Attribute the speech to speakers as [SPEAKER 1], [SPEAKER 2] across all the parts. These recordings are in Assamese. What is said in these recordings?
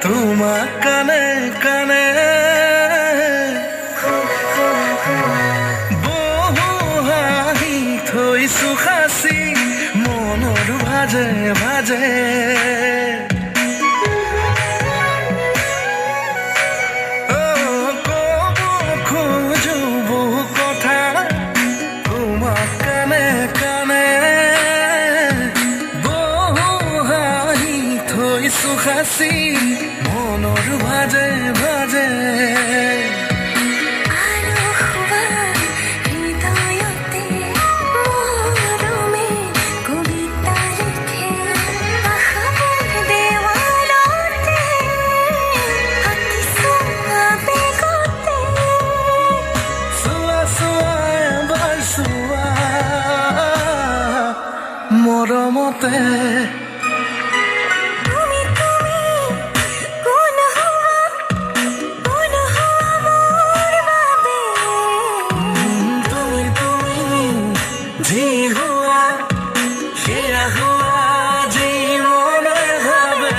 [SPEAKER 1] তোমাক কানে কানে বহু হাঁহি থৈছো সাঁচি মনৰ ভাজে ভাজে কব খোজো বহু কথা তোমাক কানে কানে বহু হাঁহি থৈছো সাঁচি মনৰ ভাজে ভাজে মৰমতে যি হোৱা সেয়া হোৱা যি মনে ভাবে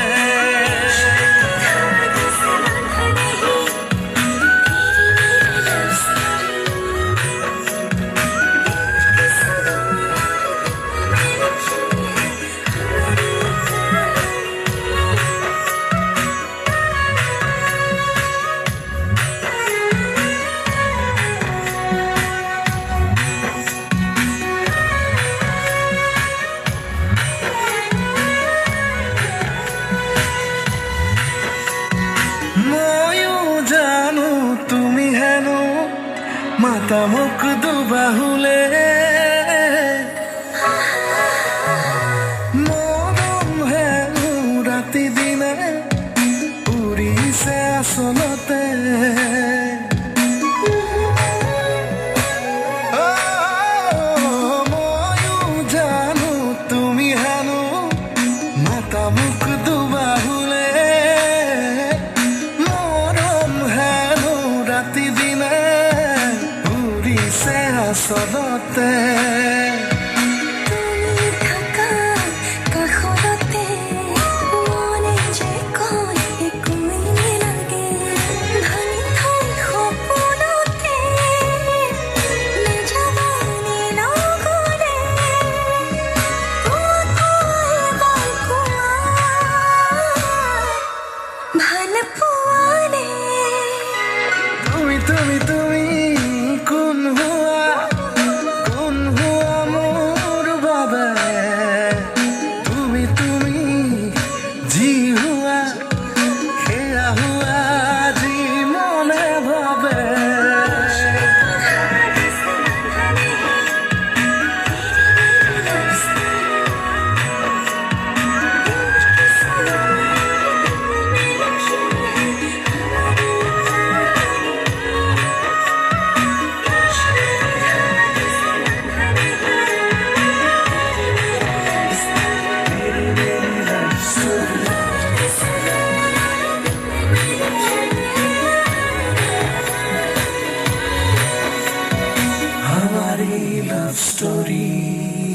[SPEAKER 1] মাতা মোক দুবাহুলে মৰম হেনো ৰাতি দিনে উৰিছে আচলতে ময়ো জানো তুমি হেনো মাতা মোক দুবাহুলে মৰম হেনো ৰাতি দিনে আচলতে
[SPEAKER 2] তুমি থাকা কাষতে মনে যে কয় একোৱেই নালাগে ভাঙি থৈ সপোনতে নেযাবানে লগতে ভাল পোৱানে
[SPEAKER 1] তুমি তুমি তুমি কোন হোৱা মোৰ বাবে তুমি তুমি যি হোৱা সেয়া হোৱা যি মনে ভাবে हमारी लव स्टोरी।